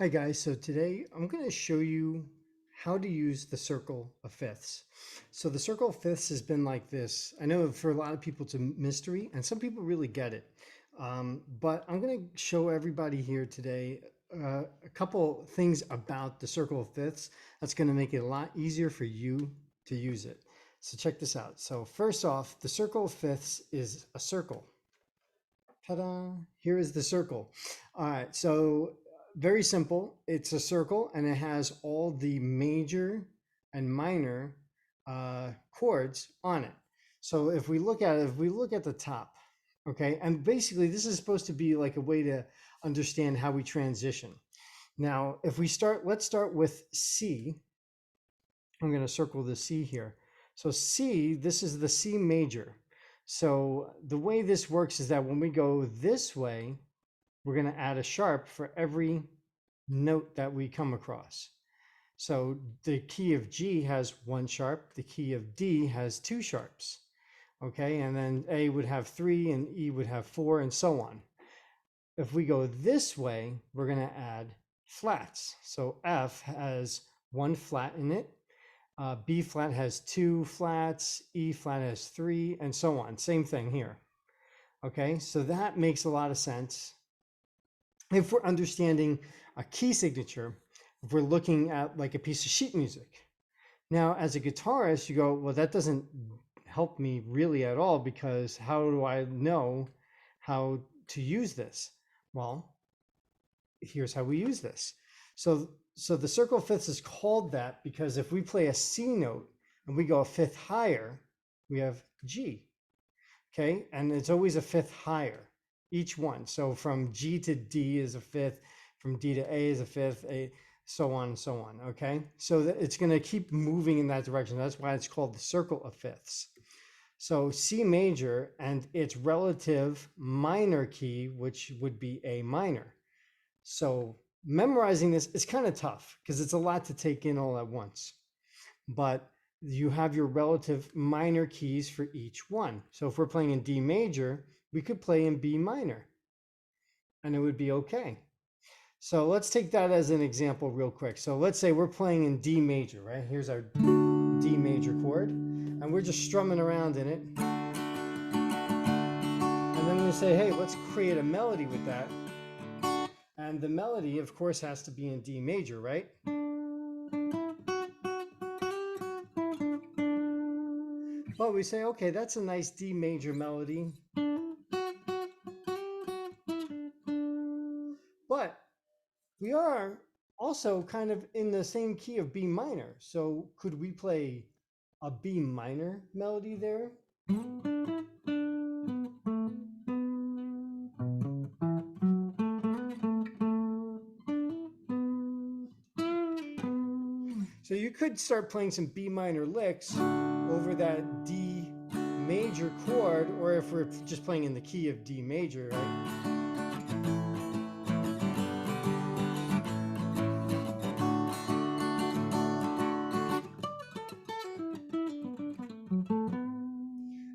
Hi guys, so today I'm going to show you how to use the circle of fifths. So the circle of fifths has been like this. I know for a lot of people it's a mystery and some people really get it. But I'm going to show everybody here today a couple things about the circle of fifths that's going to make it a lot easier for you to use it. So check this out. So first off, the circle of fifths is a circle. Ta-da! Here is the circle. All right, so very simple. It's a circle and it has all the major and minor chords on it. So if we look at it, if we look at the top, okay, and basically this is supposed to be like a way to understand how we transition. Now, if we start, let's start with C. I'm going to circle the C here. So C, this is the C major. So the way this works is that when we go this way, we're going to add a sharp for every note that we come across. So the key of G has one sharp, the key of D has two sharps. Okay, and then A would have three and E would have four and so on. If we go this way, we're going to add flats. So F has one flat in it. B flat has two flats, E flat has three, and so on. Same thing here. Okay, so that makes a lot of sense. If we're understanding a key signature, if we're looking at like a piece of sheet music. Now, as a guitarist, you go, well, that doesn't help me really at all because how do I know how to use this? Well, here's how we use this. So the circle of fifths is called that because if we play a C note and we go a fifth higher, we have G, okay? And it's always a fifth higher, each one. So from G to D is a fifth, from D to A is a fifth, A, so on and so on, okay? So it's gonna keep moving in that direction. That's why it's called the circle of fifths. So C major and its relative minor key, which would be A minor. So memorizing this is kind of tough because it's a lot to take in all at once. But you have your relative minor keys for each one. So if we're playing in D major, we could play in B minor and it would be okay. So let's take that as an example real quick. So let's say we're playing in D major, right? Here's our D major chord and we're just strumming around in it. And then we say, hey, let's create a melody with that. And the melody, of course, has to be in D major, right? Well, we say, okay, that's a nice D major melody. But we are also kind of in the same key of B minor. So could we play a B minor melody there? So you could start playing some B minor licks over that D major chord, or if we're just playing in the key of D major, right?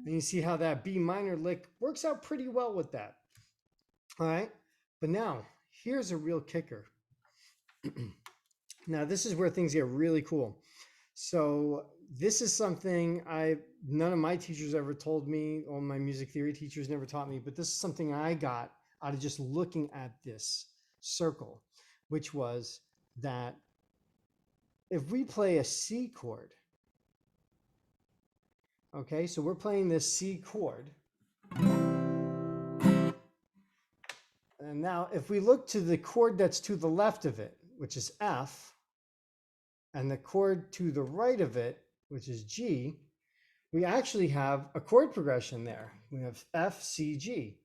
And you see how that B minor lick works out pretty well with that. All right, but now here's a real kicker. Now this is where things get really cool. So this is something none of my teachers ever told me, all my music theory teachers never taught me, but this is something I got out of just looking at this circle, which was that if we play a C chord, okay, so we're playing this C chord. And now if we look to the chord that's to the left of it, which is F, and the chord to the right of it, which is G, we actually have a chord progression there. We have F, C, G.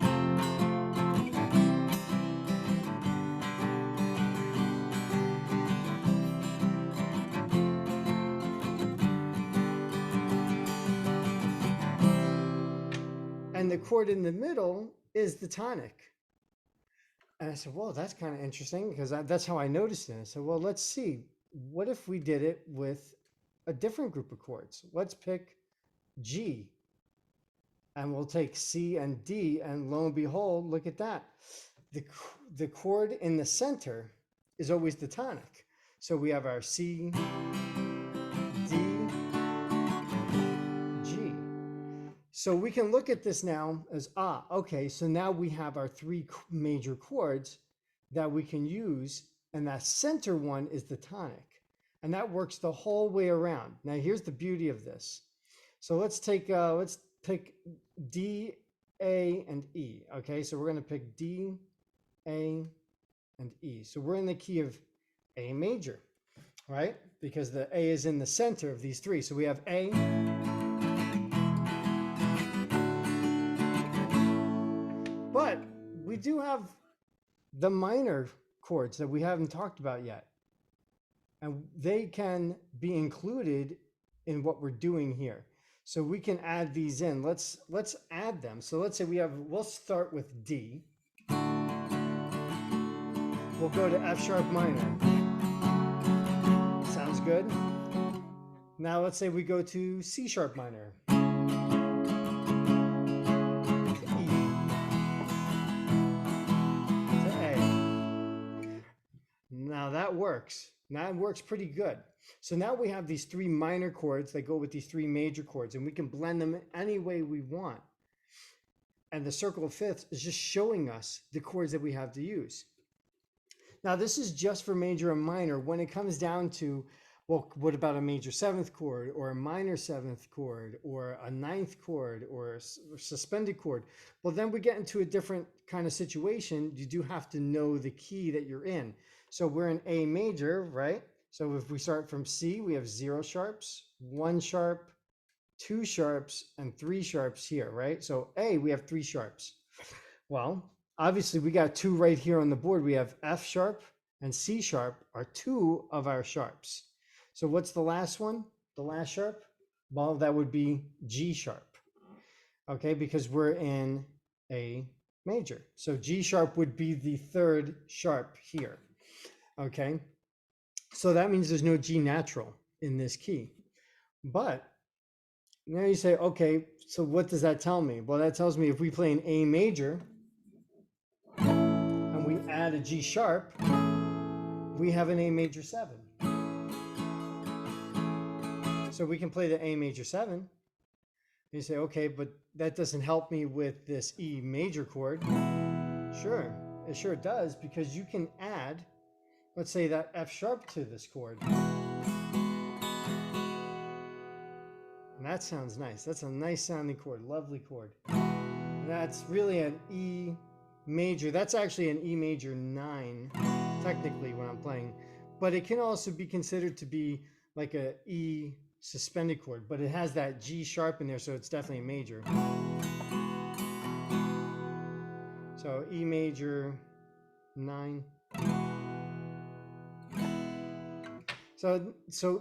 And the chord in the middle is the tonic. And I said, well, that's kind of interesting because that's how I noticed it. I said, well, let's see. What if we did it with a different group of chords? Let's pick G. And we'll take C and D, and lo and behold, look at that. The chord in the center is always the tonic. So we have our C, D, G. So we can look at this now as, okay, so now we have our three major chords that we can use, and that center one is the tonic. And that works the whole way around. Now here's the beauty of this. So let's pick D, A, and E. Okay, so we're going to pick D, A, and E. So we're in the key of A major, right? Because the A is in the center of these three. So we have A, but we do have the minor chords that we haven't talked about yet. And they can be included in what we're doing here. So we can add these in. Let's add them. So let's say we'll start with D. We'll go to F sharp minor. Sounds good. Now let's say we go to C sharp minor. E. To A. Now that works. Now it works pretty good. So now we have these three minor chords that go with these three major chords, and we can blend them any way we want. And the circle of fifths is just showing us the chords that we have to use. Now this is just for major and minor. When it comes down to, well, what about a major seventh chord or a minor seventh chord or a ninth chord or a suspended chord? Well, then we get into a different kind of situation. You do have to know the key that you're in. So we're in A major, right? So if we start from C, we have 0 sharps, 1 sharp, 2 sharps, and 3 sharps here, right? So A, we have 3 sharps. Well, obviously we got 2 right here on the board. We have F sharp and C sharp are 2 of our sharps. So what's the last one? The last sharp? Well, that would be G sharp. Okay, because we're in A major. So G sharp would be the 3rd sharp here. Okay, so that means there's no G natural in this key. But now you say, okay, so what does that tell me? Well, that tells me if we play an A major and we add a G sharp, we have an A major 7. So we can play the A major 7. You say, okay, but that doesn't help me with this E major chord. Sure, it sure does, because you can add, let's say, that F sharp to this chord. And that sounds nice. That's a nice sounding chord, lovely chord. And that's really an E major. That's actually an E major 9, technically, when I'm playing. But it can also be considered to be like a E suspended chord, but it has that G sharp in there, so it's definitely a major. So E major 9. So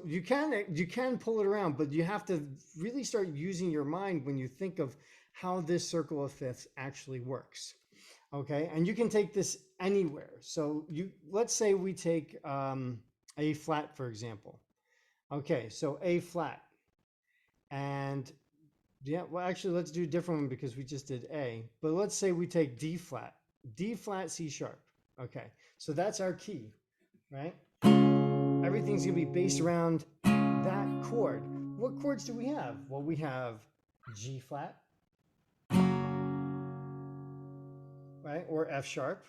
you can pull it around, but you have to really start using your mind when you think of how this circle of fifths actually works. Okay, and you can take this anywhere. So let's say we take A flat, for example. Okay, so A flat, and yeah, well, actually, let's do a different one because we just did A. But let's say we take D flat, C sharp. Okay, so that's our key, right? Everything's gonna be based around that chord. What chords do we have? Well, we have G flat, right? Or F sharp.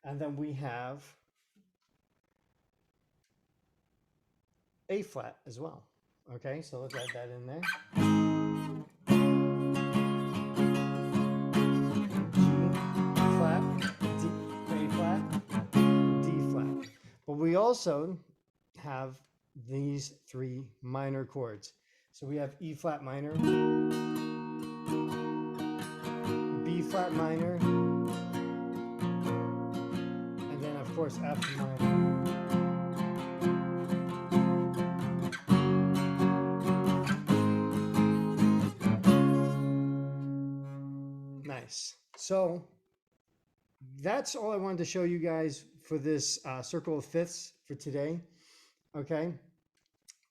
And then we have A flat as well. Okay, so let's add that in there. G flat, D, A flat, D flat. But we also have these 3 minor chords. So we have E flat minor, B flat minor, and then of course F minor. Nice. So that's all I wanted to show you guys for this circle of fifths for today. Okay.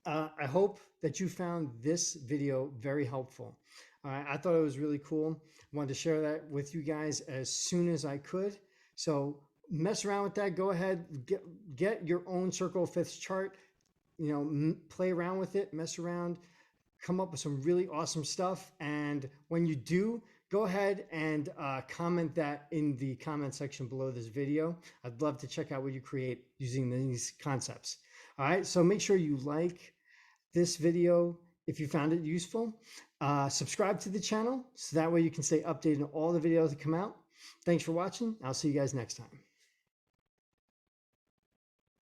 I hope that you found this video very helpful. I thought it was really cool. I wanted to share that with you guys as soon as I could. So Mess around with that. Go ahead, get your own circle of fifths chart. You know, play around with it, mess around, come up with some really awesome stuff. And when you do, go ahead and comment that in the comment section below this video. I'd love to check out what you create using these concepts. All right, so make sure you like this video if you found it useful. Subscribe to the channel so that way you can stay updated on all the videos that come out. Thanks for watching. I'll see you guys next time.